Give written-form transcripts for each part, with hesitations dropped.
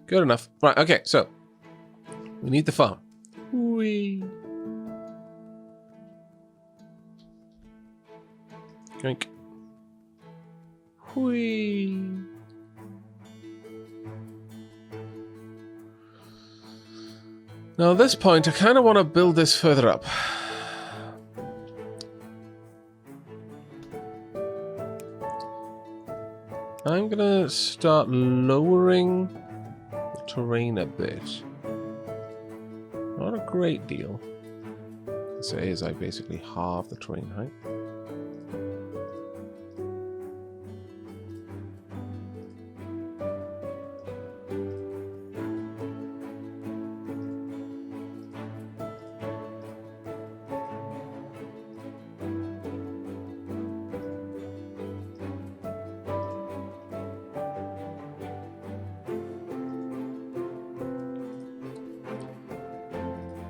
Good enough. Right, okay, so we need the farm. Whee. Drink. Whee. Now at this point, I kind of want to build this further up. I'm going to start lowering the terrain a bit. Not a great deal. Say is I basically halve the terrain height.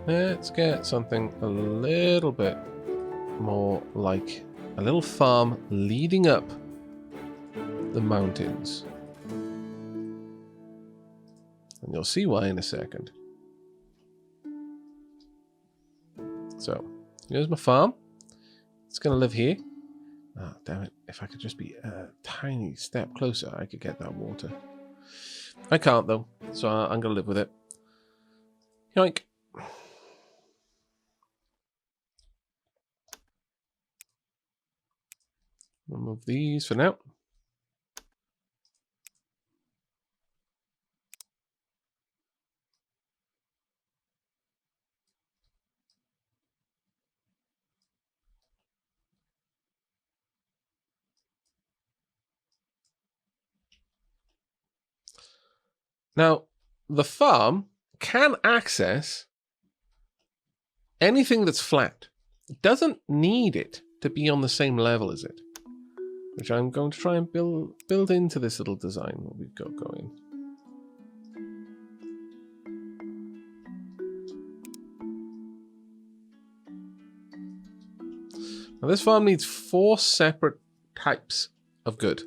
Let's get something a little bit more like a little farm leading up the mountains. And you'll see why in a second. So, here's my farm. It's going to live here. Oh, damn it. If I could just be a tiny step closer, I could get that water. I can't, though. So I'm going to live with it. Yoink. Remove these for now. Now, the farm can access anything that's flat. It doesn't need it to be on the same level as it, which I'm going to try and build into this little design that we've got going. Now this farm needs 4 separate types of good,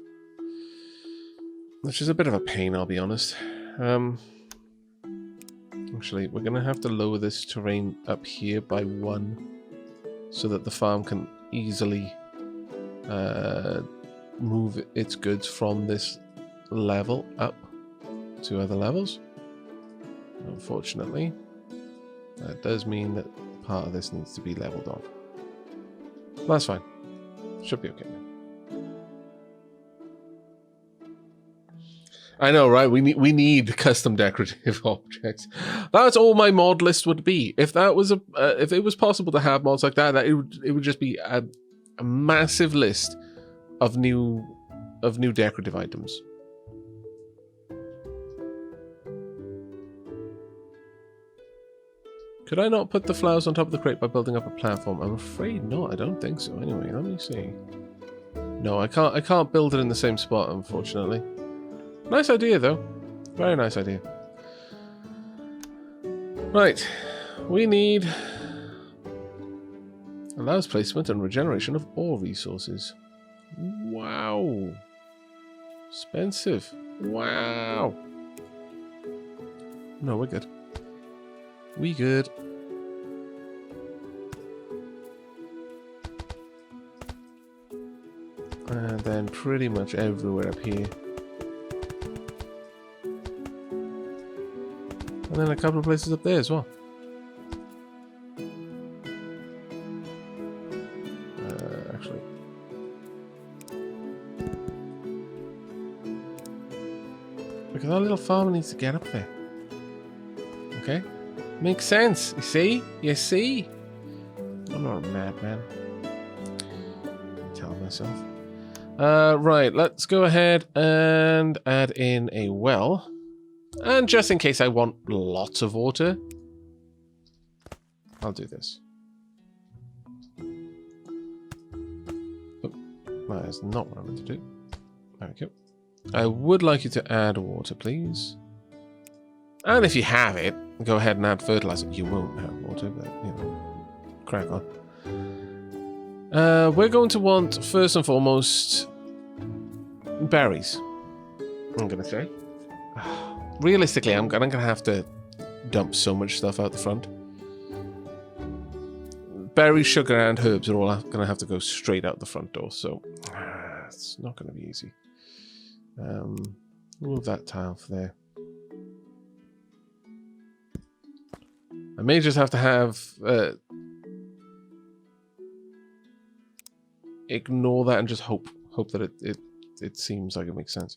which is a bit of a pain, I'll be honest. Actually, we're going to have to lower this terrain up here by 1 so that the farm can easily move its goods from this level up to other levels. Unfortunately, that does mean that part of this needs to be leveled off. That's fine. Should be okay. I know, right? We need custom decorative objects. That's all my mod list would be. If that was if it was possible to have mods like that, it would just be a massive list of new decorative items. Could I not put the flowers on top of the crate by building up a platform? I'm afraid not. I don't think so. Anyway, let me see. No, I can't build it in the same spot, unfortunately. Nice idea, though. Very nice idea. Right. We need... allows placement and regeneration of ore resources. Wow. Expensive. Wow. No, we're good. We good. And then pretty much everywhere up here. And then a couple of places up there as well. Actually. Because our little farmer needs to get up there. Okay? Makes sense. You see? You see? I'm not a madman. I'm telling myself. Right, let's go ahead and add in a well. And just in case I want lots of water, I'll do this. Oh, that is not what I meant to do. There we go. I would like you to add water, please. And if you have it, go ahead and add fertilizer. You won't have water, but, you know, crack on. We're going to want, first and foremost, berries, I'm going to say. Realistically, I'm going to have to dump so much stuff out the front. Berries, sugar, and herbs are all going to have to go straight out the front door, so it's not going to be easy. Move that tile for there. I may just have to have... ignore that and just hope that it seems like it makes sense.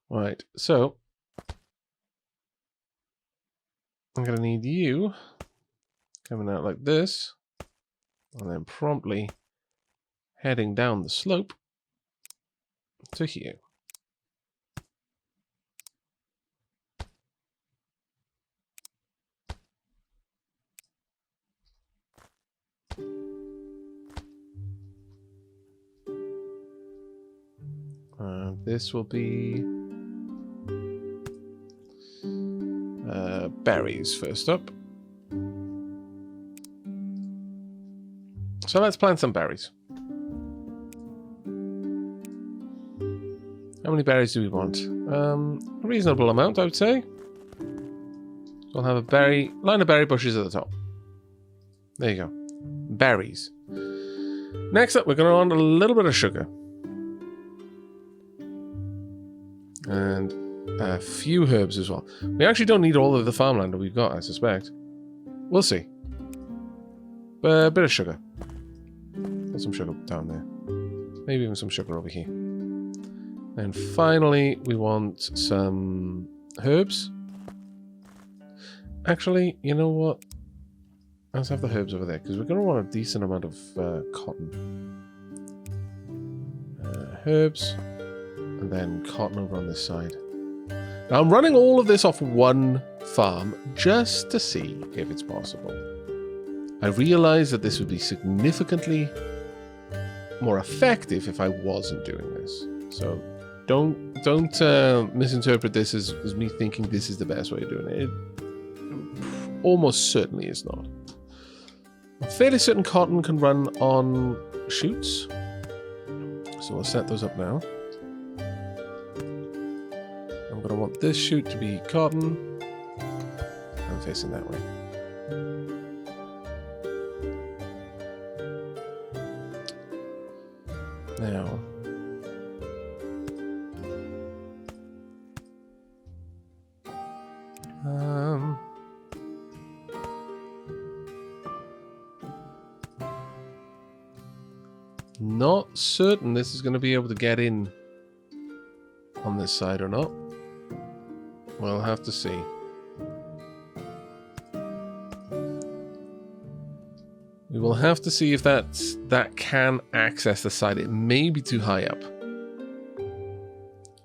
Right, so I'm going to need you coming out like this, and then promptly heading down the slope to here. This will be berries first up. So let's plant some berries. How many berries do we want? A reasonable amount, I would say. We'll have a line of berry bushes at the top. There you go. Berries. Next up, we're going to want a little bit of sugar. And a few herbs as well. We actually don't need all of the farmland that we've got, I suspect. We'll see. But a bit of sugar. Got some sugar down there. Maybe even some sugar over here. And finally, we want some herbs. Actually, you know what? Let's have the herbs over there, because we're going to want a decent amount of cotton. Herbs. And then cotton over on this side. Now I'm running all of this off one farm just to see if it's possible. I realize that this would be significantly more effective if I wasn't doing this. So don't misinterpret this as me thinking this is the best way of doing it. It almost certainly is not. I'm fairly certain cotton can run on chutes. So we'll set those up now. I'm going to want this chute to be cotton. I'm facing that way. Now, not certain this is going to be able to get in on this side or not. We'll have to see. We will have to see if that can access the side. It may be too high up.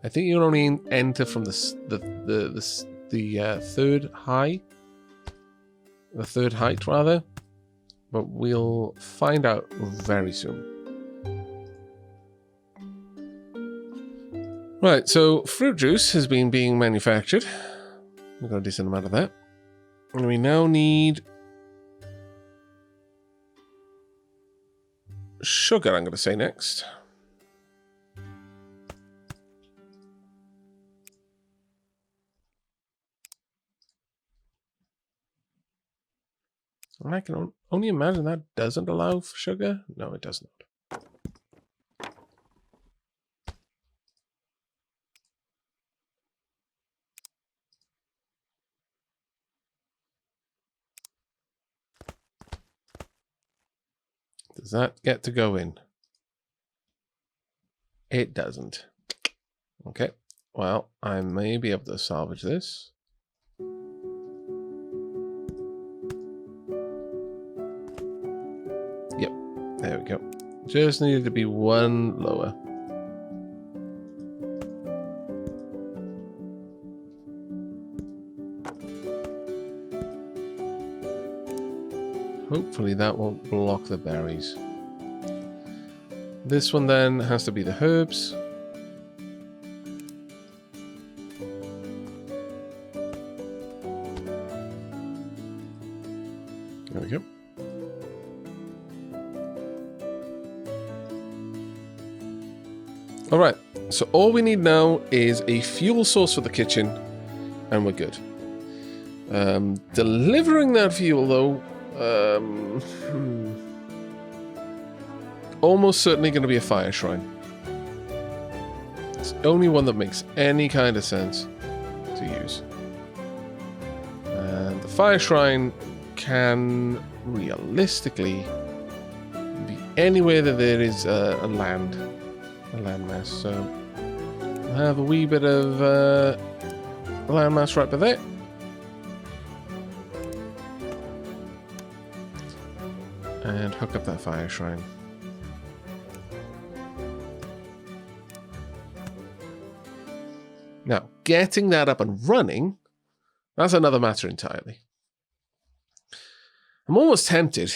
I think you can only enter from the third height rather. But we'll find out very soon. Right, so fruit juice has been being manufactured. We've got a decent amount of that. And we now need sugar, I'm going to say next. I can only imagine that doesn't allow for sugar. No, it does not. Does that get to go in? It doesn't. Okay. Well, I may be able to salvage this. Yep. There we go. Just needed to be one lower. Hopefully that won't block the berries. This one then has to be the herbs. There we go. Alright, so all we need now is a fuel source for the kitchen, and we're good. Delivering that fuel, though, almost certainly going to be a fire shrine. It's the only one that makes any kind of sense to use. And the fire shrine can realistically be anywhere that there is a landmass. So we'll have a wee bit of landmass right by there. And hook up that fire shrine. Now, getting that up and running, that's another matter entirely. I'm almost tempted,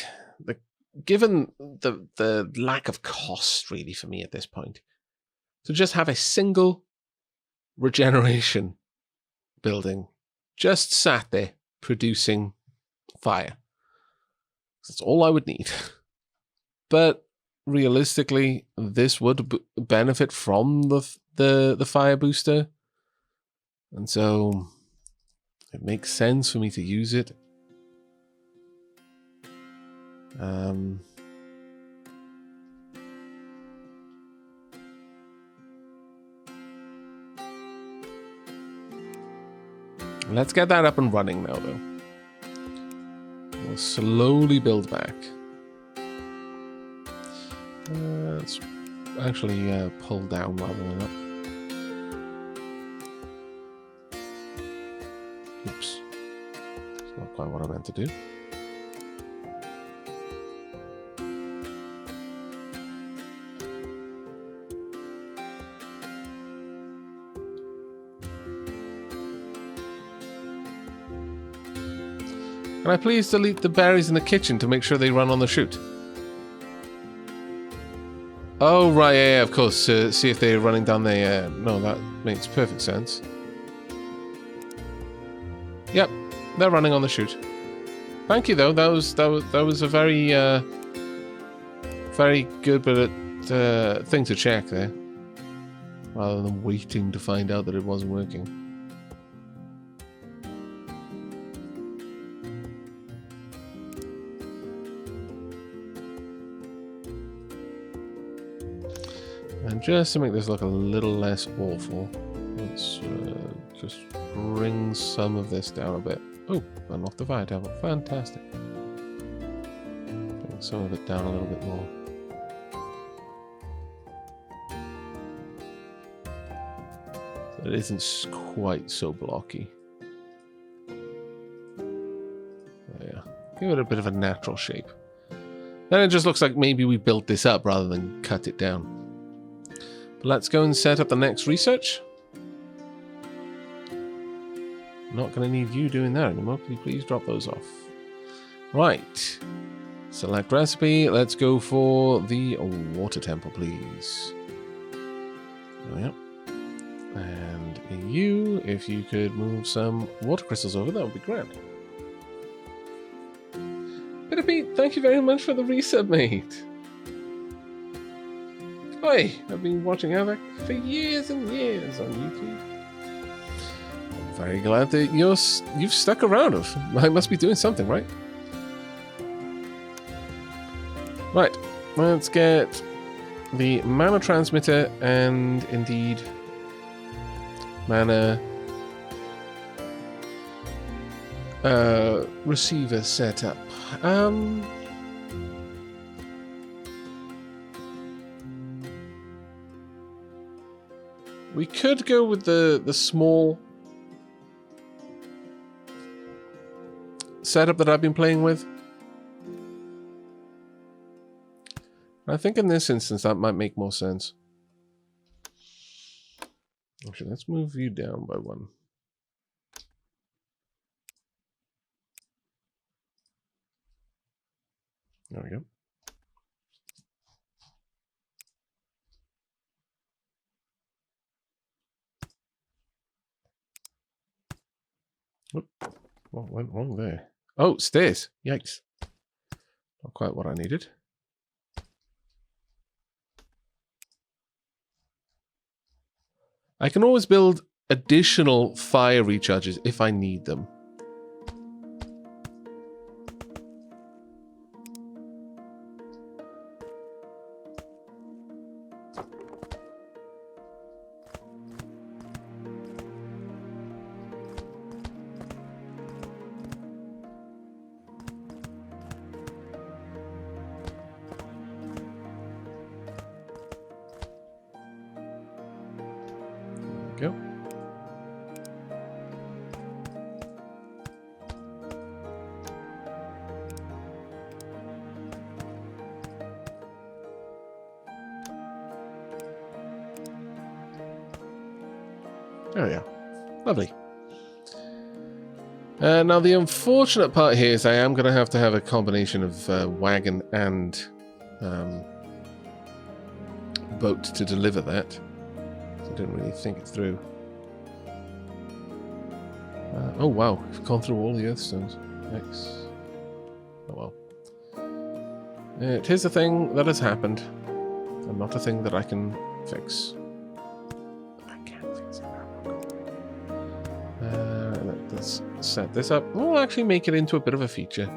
given the lack of cost, really, for me at this point, to just have a single regeneration building just sat there producing fire. That's all I would need. But realistically, this would benefit from the fire booster. And so it makes sense for me to use it. Let's get that up and running now, though. We'll slowly build back. Let's actually pull down rather than up. Oops. It's not quite what I meant to do. Can I please delete the berries in the kitchen to make sure they run on the chute? Oh, right, yeah, of course. See if they're running down there. No, that makes perfect sense. Yep, they're running on the chute. Thank you, though. That was a very very good thing to check there, rather than waiting to find out that it wasn't working. And just to make this look a little less awful, let's just bring some of this down a bit. Oh, unlock the fire devil. Fantastic. Bring some of it down a little bit more. So it isn't quite so blocky. Oh, yeah. Give it a bit of a natural shape. Then it just looks like maybe we built this up rather than cut it down. Let's go and set up the next research. Not going to need you doing that anymore. Can you please drop those off? Right. Select recipe. Let's go for the water temple, please. There we go. And you, if you could move some water crystals over, that would be grand. Bit of Pete, thank you very much for the resub, mate. Hi, I've been watching Aavak for years and years on YouTube. I'm very glad that you've stuck around. I must be doing something, right? Right, let's get the mana transmitter and indeed mana receiver set up. We could go with the small setup that I've been playing with. I think in this instance that might make more sense. Actually, let's move you down by one. There we go. What went wrong there? Oh, stairs. Yikes. Not quite what I needed. I can always build additional fire recharges if I need them. Go. There we are. Lovely. Now the unfortunate part here is I am going to have a combination of wagon and boat to deliver that. I didn't really think it through. Oh wow, we've gone through all the earthstones. X. Oh well. It is a thing that has happened, and not a thing that I can fix. I can't fix it. Let's set this up. We'll actually make it into a bit of a feature.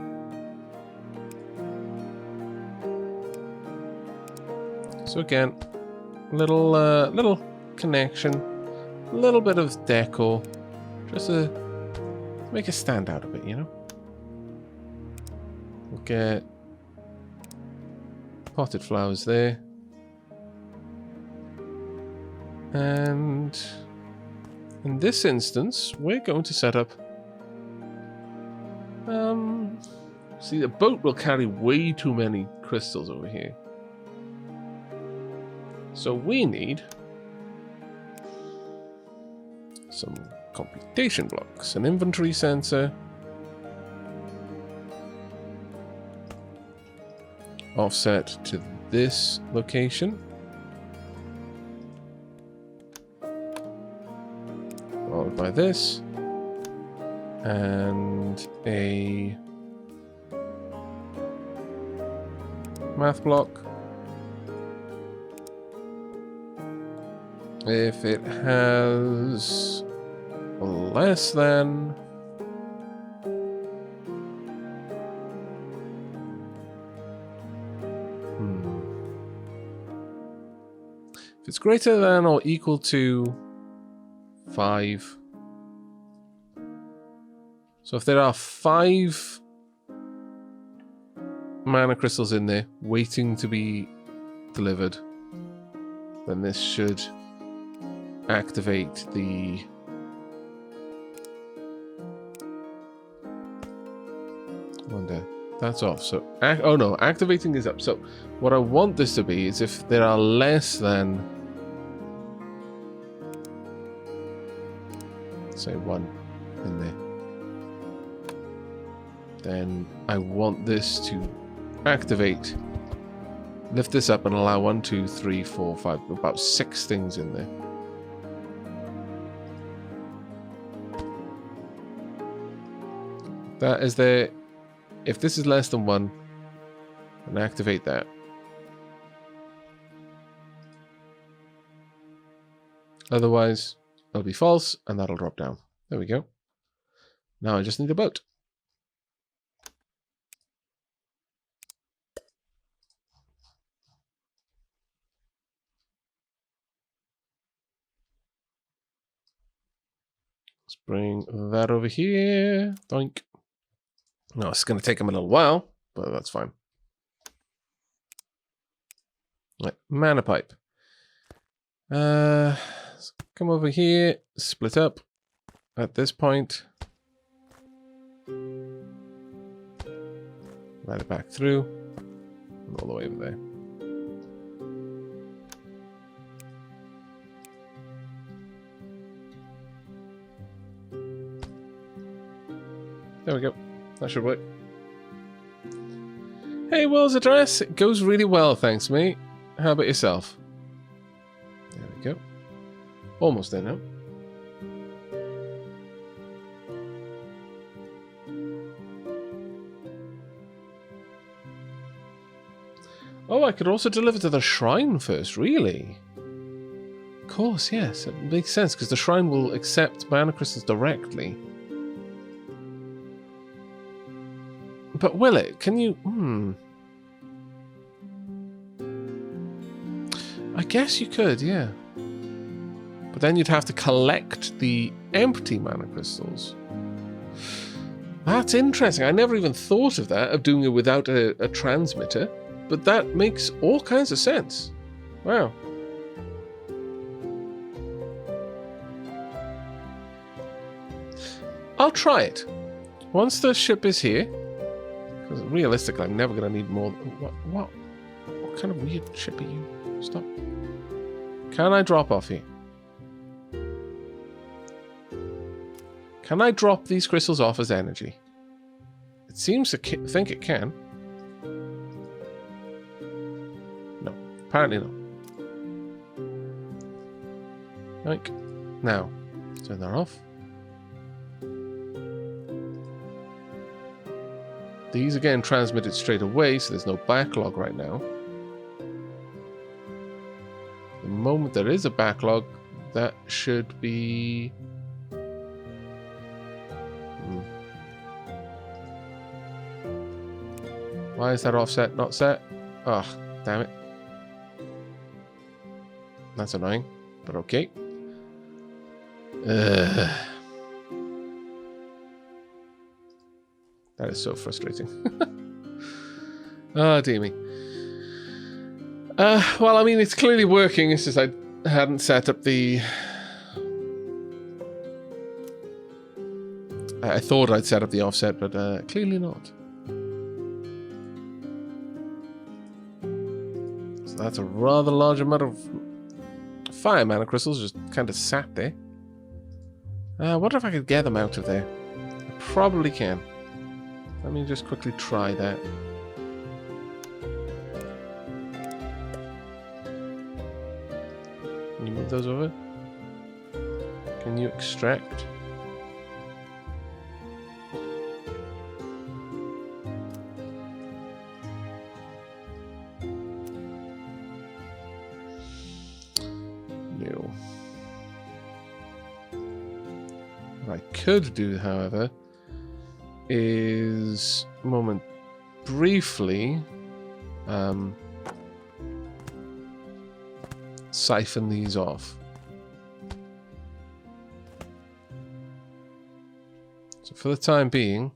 So again, little connection, a little bit of decor, just to make it stand out a bit, you know? We'll get potted flowers there. And in this instance, we're going to set up... see, the boat will carry way too many crystals over here. So we need some computation blocks, an inventory sensor, offset to this location, followed by this, and a math block. If it has less than if it's greater than or equal to 5. So if there are 5 mana crystals in there waiting to be delivered, then this should activate the wonder. That's off. So oh no, activating is up. So what I want this to be is if there are less than, say, 1 in there, then I want this to activate, lift this up and allow 1, 2, 3, 4, 5, about 6 things in there. That is there. If this is less than 1, then activate that. Otherwise, it'll be false, and that'll drop down. There we go. Now I just need a boat. Let's bring that over here. Doink. No, it's going to take them a little while, but that's fine. Right, mana pipe. Let's come over here, split up at this point. Ride it back through, and all the way over there. There we go. That should work. Hey, Will's address. It goes really well, thanks, mate. How about yourself? There we go. Almost there now. Oh, I could also deliver to the shrine first, really? course, yes. It makes sense, because the shrine will accept mana crystals directly. But will it? Can you... I guess you could, yeah. But then you'd have to collect the empty mana crystals. That's interesting. I never even thought of that, of doing it without a transmitter. But that makes all kinds of sense. Wow. I'll try it. Once the ship is here, because realistically I'm never going to need more... What kind of weird ship are you? Stop. Can I drop off here? Can I drop these crystals off as energy? It seems to think it can. No, apparently not. Like, now, turn that off. These are getting transmitted straight away, so there's no backlog right now. The moment there is a backlog, that should be... Why is that offset not set? Oh, damn it. That's annoying, but okay. That is so frustrating. Oh, dear me. Well, I mean, it's clearly working. It's just I hadn't set up the... I thought I'd set up the offset, but clearly not. So that's a rather large amount of fire mana crystals just kind of sat there. I wonder if I could get them out of there. I probably can. Let me just quickly try that. Can you move those over? Can you extract? No. What I could do, however, is briefly siphon these off. So for the time being,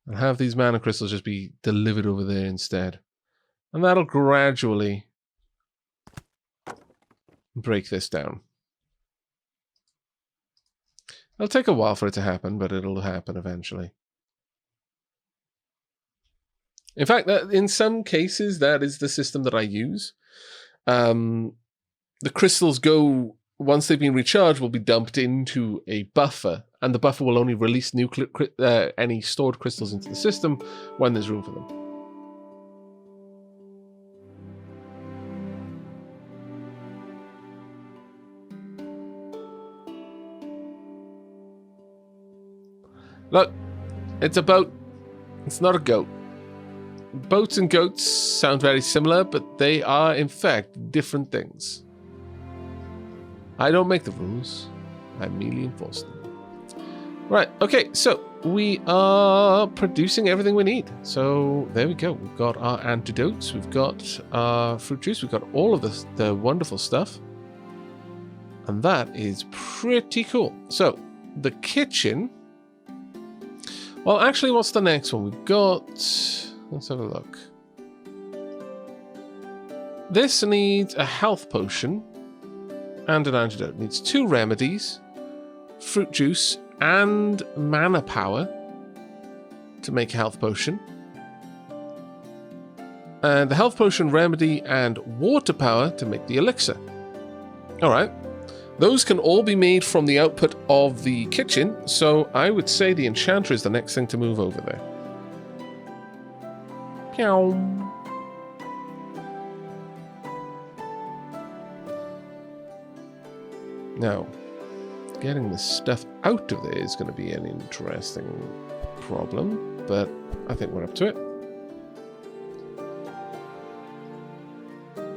I'll have these mana crystals just be delivered over there instead. And that'll gradually break this down. It'll take a while for it to happen, but it'll happen eventually. In fact, in some cases, that is the system that I use. The crystals go, once they've been recharged, will be dumped into a buffer, and the buffer will only release any stored crystals into the system when there's room for them. Look, it's a boat. It's not a goat. Boats and goats sound very similar, but they are, in fact, different things. I don't make the rules. I merely enforce them. Right, okay, so we are producing everything we need. So there we go. We've got our antidotes. We've got our fruit juice. We've got all of the wonderful stuff. And that is pretty cool. So the kitchen... Well, actually, what's the next one? We've got... Let's have a look. This needs a health potion and an antidote. It needs 2 remedies, fruit juice, and mana power to make a health potion. And the health potion, remedy, and water power to make the elixir. Alright. Those can all be made from the output of the kitchen, so I would say the Enchanter is the next thing to move over there. Pew. Now, getting the stuff out of there is going to be an interesting problem, but I think we're up to it.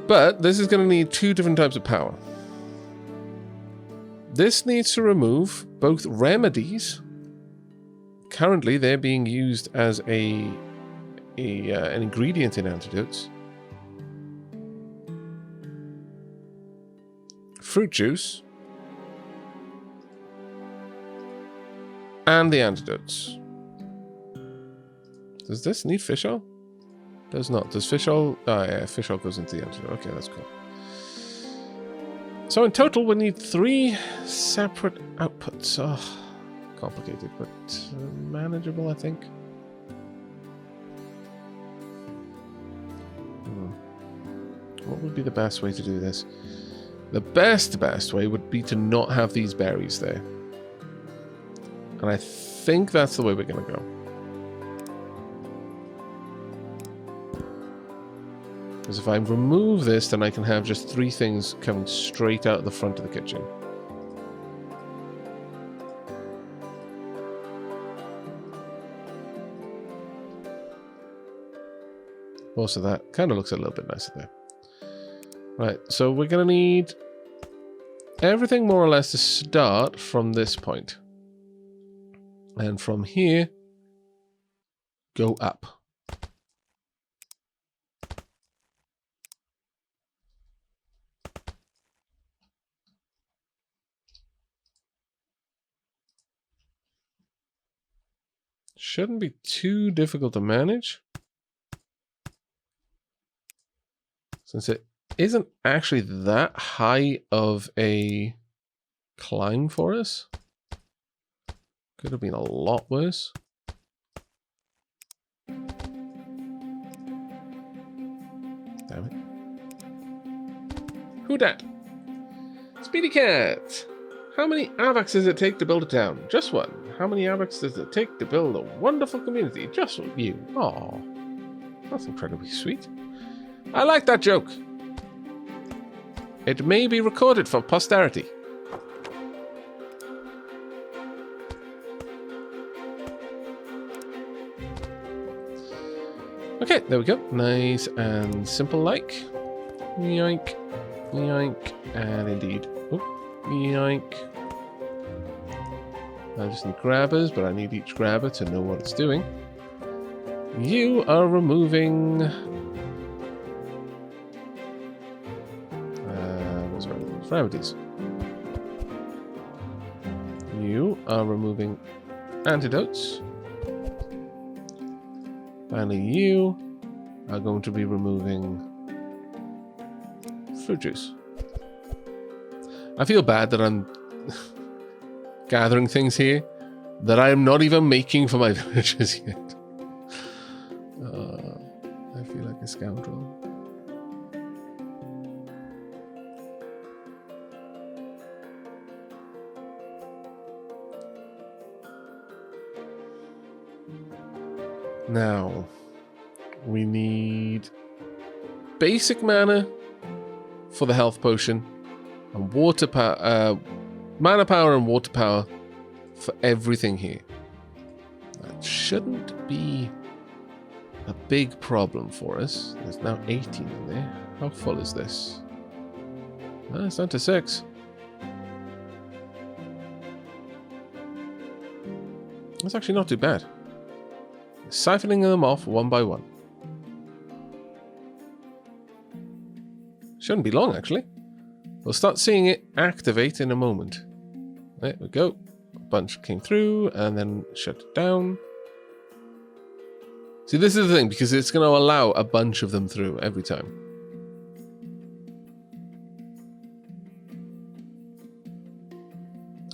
But this is going to need 2 different types of power. This needs to remove both remedies. Currently, they're being used as an ingredient in antidotes. Fruit juice. And the antidotes. Does this need fish oil? Does not. Does fish oil? Oh yeah, fish oil goes into the antidote. Okay, that's cool. So in total, we need 3 separate outputs. Oh, complicated, but manageable, I think. What would be the best way to do this? The best way would be to not have these berries there. And I think that's the way we're going to go. Because if I remove this, then I can have just 3 things coming straight out of the front of the kitchen. Also, that kind of looks a little bit nicer there. Right, so we're going to need everything more or less to start from this point. And from here, go up. Shouldn't be too difficult to manage, since it isn't actually that high of a climb for us. Could have been a lot worse. Damn it. Who dat? Speedy Cat! How many Aavaks does it take to build a town? Just one. How many Aavaks does it take to build a wonderful community? Just you. Aww. That's incredibly sweet. I like that joke. It may be recorded for posterity. Okay, there we go. Nice and simple like. Yoink. Yoink. And indeed. Oh, yoink. I just need grabbers, but I need each grabber to know what it's doing. You are removing... what's remedies. You are removing antidotes. Finally, you are going to be removing fruit juice. I feel bad that I'm gathering things here that I am not even making for my villagers yet. I feel like a scoundrel. Now, we need basic mana for the health potion, and water power, mana power and water power for everything here. That shouldn't be a big problem for us. There's now 18 in there. How full is this? It's down to 6. That's actually not too bad. Siphoning them off one by one. Shouldn't be long, actually. We'll start seeing it activate in a moment. There we go. A bunch came through and then shut it down. See, this is the thing, because it's going to allow a bunch of them through every time.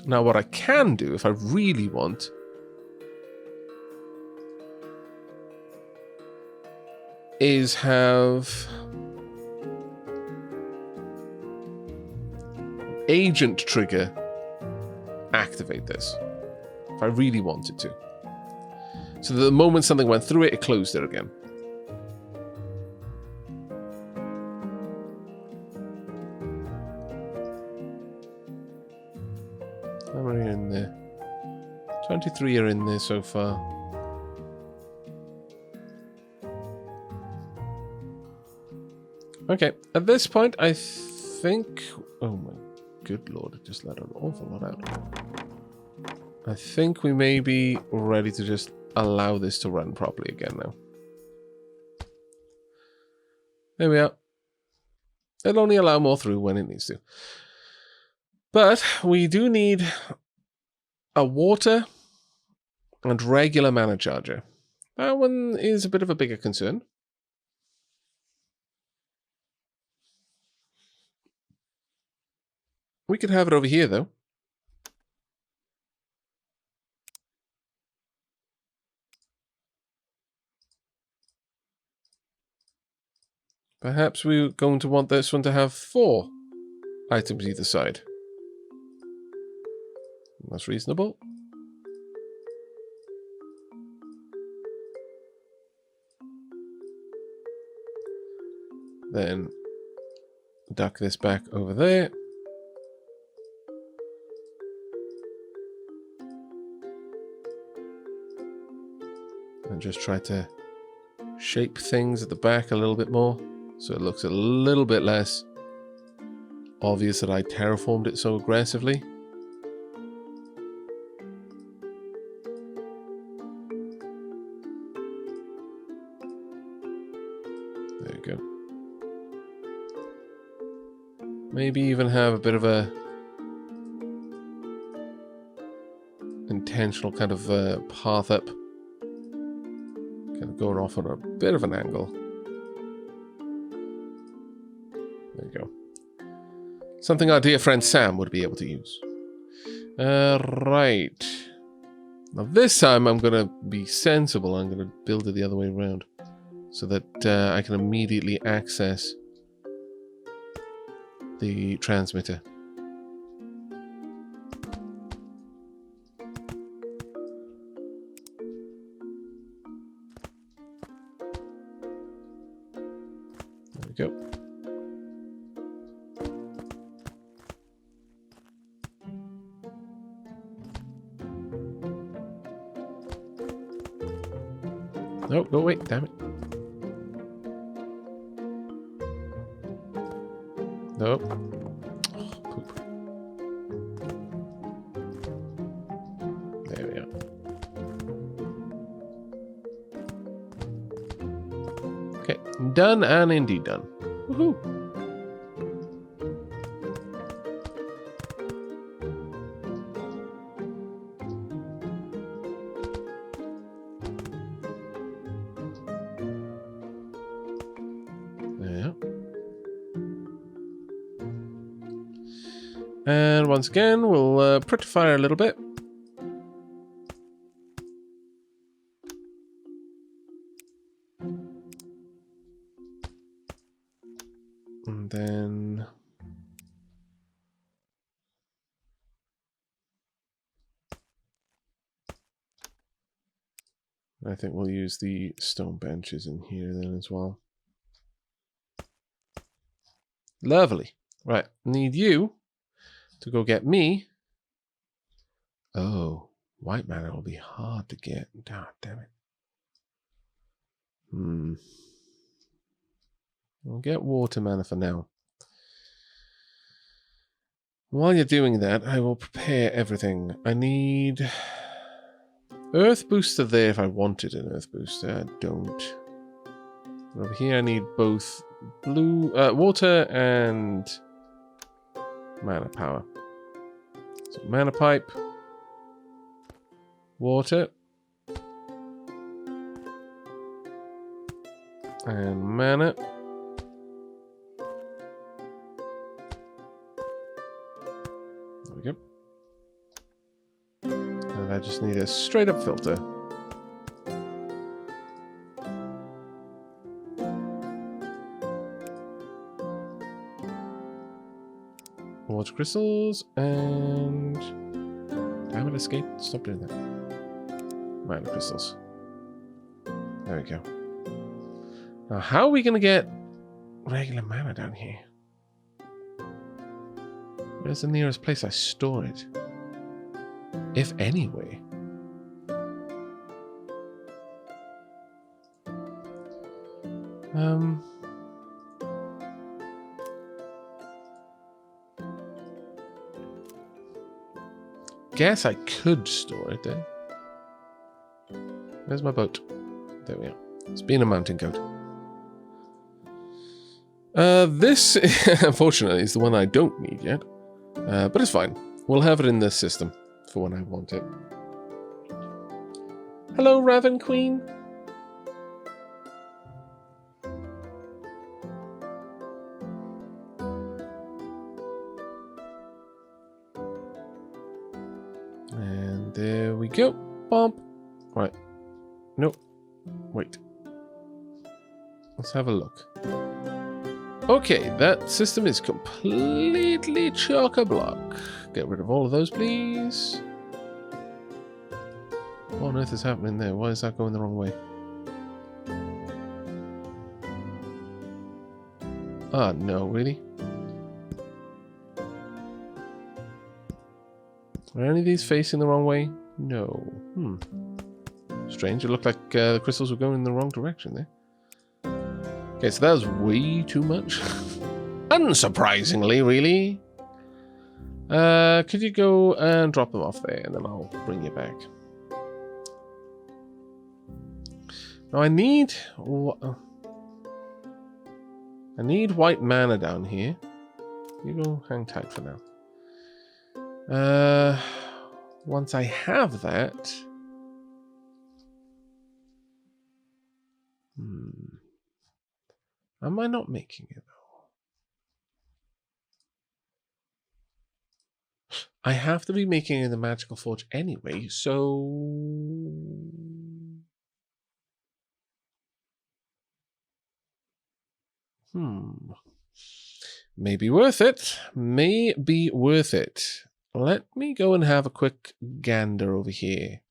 Now, what I can do, if I really want, is have agent trigger activate this, if I really wanted to. So that the moment something went through it, it closed it again. How many are in there? 23 are in there so far. Okay, at this point, I think... Oh my good lord, it just let an awful lot out. I think we may be ready to just allow this to run properly again now. There we are. It'll only allow more through when it needs to. But we do need a water and regular mana charger. That one is a bit of a bigger concern. We could have it over here, though. Perhaps we're going to want this one to have 4 items either side. That's reasonable. Then duck this back over there. And just try to shape things at the back a little bit more, so it looks a little bit less obvious that I terraformed it so aggressively. There you go. Maybe even have a bit of a intentional kind of path up. Kind of going off on a bit of an angle. There you go. Something our dear friend Sam would be able to use. Right. Now this time I'm going to be sensible. I'm going to build it the other way around. So that I can immediately access the transmitter. There we go. No, oh wait, damn it. Nope. Oh, poop. There we are. Okay, done and indeed done. Woohoo! And once again, we'll prettify a little bit. And then... I think we'll use the stone benches in here then as well. Lovely. Right, need you to go get me. Oh, white mana will be hard to get. God damn it. I'll get water mana for now. While you're doing that, I will prepare everything. I need earth booster there if I wanted an earth booster. I don't. Over here I need both blue water and mana power. So mana pipe, water, and mana. There we go. And I just need a straight up filter. Water crystals and... Damn it, escape. Stop doing that. Mana crystals. There we go. Now, how are we going to get regular mana down here? Where's the nearest place I store it? If anyway. guess I could store it there. Where's my boat? There we are. It's been a mountain goat. This, unfortunately, is the one I don't need yet. But it's fine. We'll have it in the system for when I want it. Hello, Raven Queen. And there we go. Bump. Right. Nope. Wait. Let's have a look. Okay, that system is completely chock-a-block. Get rid of all of those, please. What on earth is happening there? Why is that going the wrong way? Ah, no, really? Are any of these facing the wrong way? No. Strange, it looked like the crystals were going in the wrong direction there. Okay, so that was way too much. Unsurprisingly, really. Could you go and drop them off there, and then I'll bring you back. Now I need white mana down here. You go hang tight for now. Once I have that... Am I not making it, though? I have to be making it in the Magical Forge anyway, so... Maybe worth it. May be worth it. Let me go and have a quick gander over here.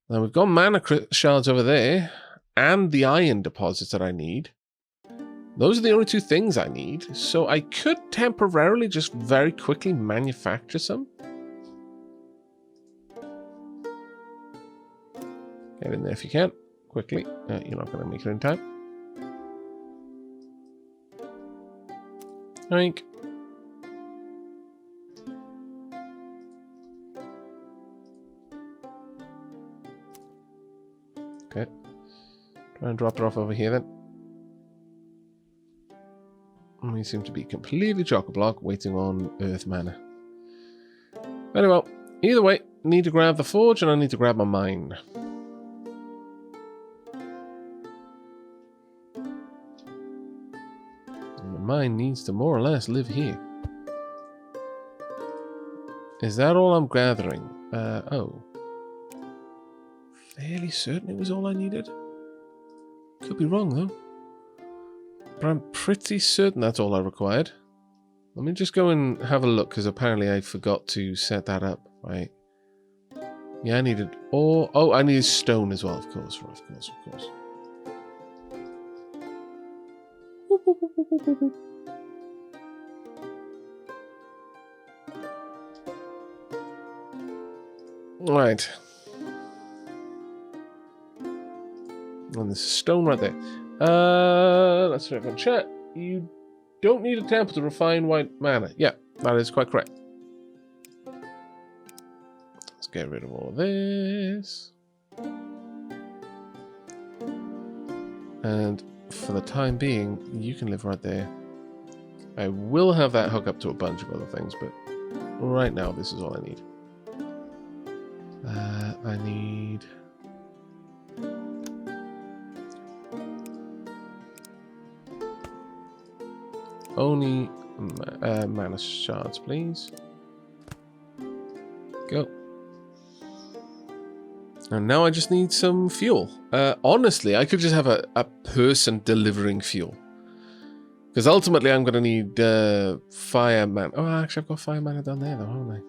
Now, we've got mana shards over there, and the iron deposits that I need. Those are the only two things I need, so I could temporarily just very quickly manufacture some. Get in there if you can, quickly. You're not going to make it in time. Oink. Okay. Try and drop it off over here then. We seem to be completely chock-a-block, waiting on earth mana. Very well. Either way, need to grab the forge and I need to grab my mine. And the mine needs to more or less live here. Is that all I'm gathering? Oh. Fairly certain it was all I needed. Could be wrong though. But I'm pretty certain that's all I required. Let me just go and have a look, because apparently I forgot to set that up, right? Yeah, I needed ore. Oh, I needed stone as well, of course. Of course. Right. And there's stone right there. Let's check on chat. You don't need a temple to refine white mana. Yeah, that is quite correct. Let's get rid of all of this. And for the time being, you can live right there. I will have that hook up to a bunch of other things, but right now this is all I need. I need... only mana shards, please. Go. And now I just need some fuel. Honestly, I could just have a person delivering fuel. Because ultimately I'm going to need fire mana. Oh, actually I've got fire mana down there though, haven't I?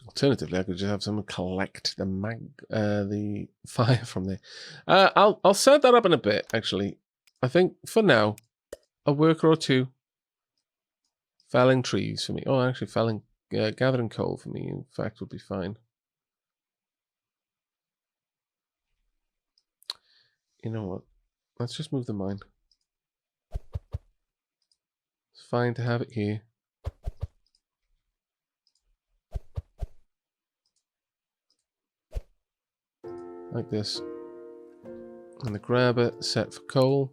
Alternatively, I could just have someone collect the fire from there. I'll set that up in a bit, actually. I think, for now, a worker or two. Felling trees for me. Oh, actually, gathering coal for me, in fact, would be fine. you know what? Let's just move the mine. It's fine to have it here. Like this. And the grabber set for coal.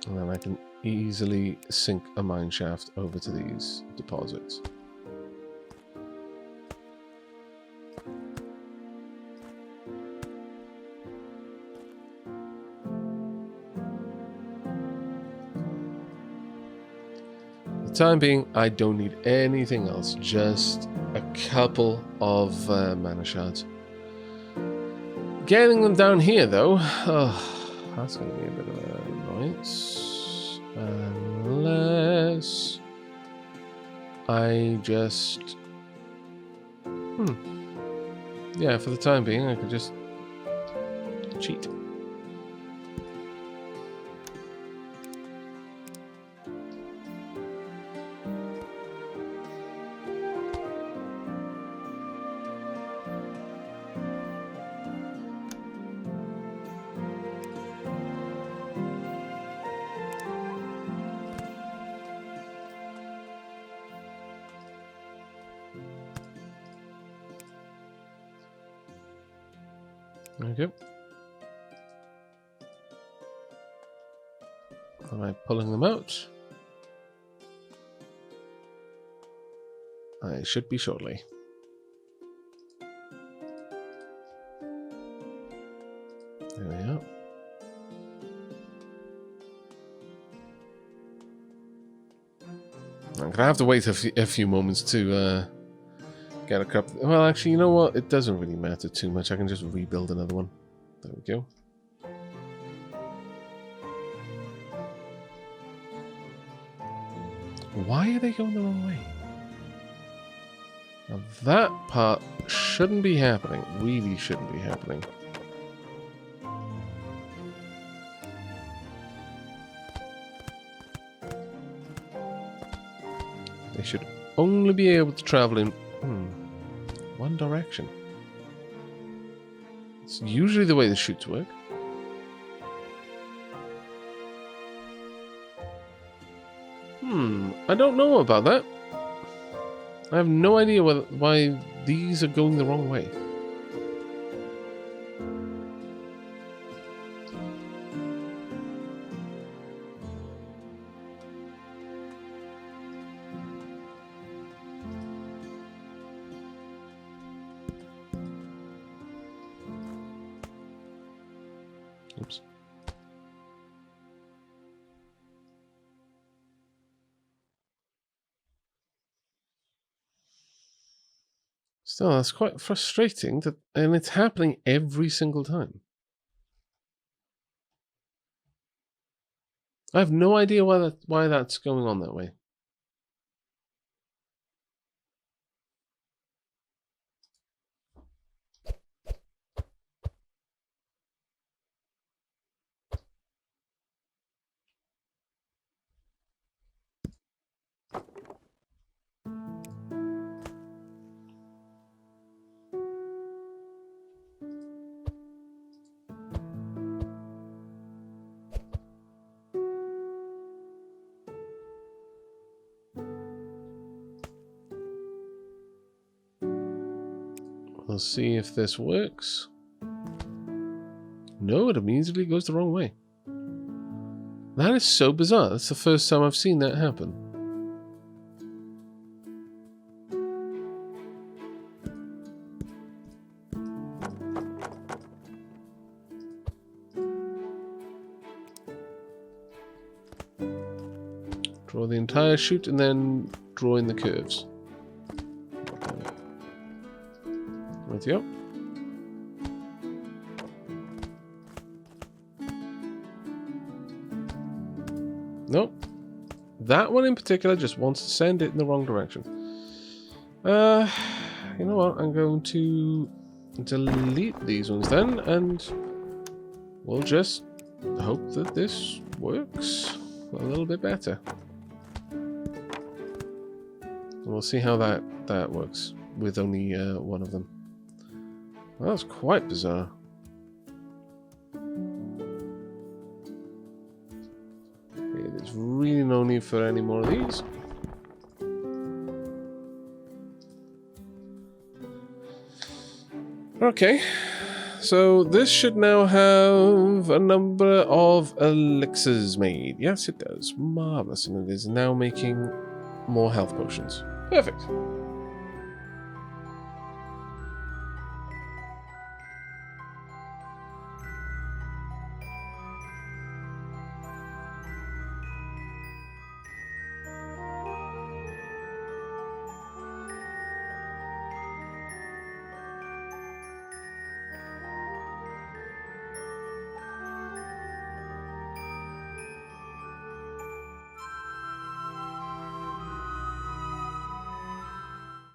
And then I can easily sink a mine shaft over to these deposits. For the time being, I don't need anything else, just a couple of mana shards. Getting them down here, though, that's going to be a bit of an annoyance. Unless I just... Yeah, for the time being, I could just cheat. Okay. Am I pulling them out? I should be shortly. There we are. I'm gonna have to wait a few moments to get a cup. Well, actually, you know what? It doesn't really matter too much. I can just rebuild another one. There we go. Why are they going the wrong way? Now that part shouldn't be happening. Really shouldn't be happening. They should only be able to travel in one direction. It's usually the way the chutes work. I don't know about that. I have no idea why these are going the wrong way. Oops. Still, that's quite frustrating, and it's happening every single time. I have no idea why that's going on that way. We'll see if this works. No, it immediately goes the wrong way. That is so bizarre. That's the first time I've seen that happen. Draw the entire chute and then draw in the curves. Right, yep. Nope. That one in particular just wants to send it in the wrong direction. You know what? I'm going to delete these ones then, and we'll just hope that this works a little bit better. We'll see how that works with only one of them. Well, that's quite bizarre. Okay, there's really no need for any more of these. Okay, so this should now have a number of elixirs made. Yes, it does. Marvelous, and it is now making more health potions. Perfect.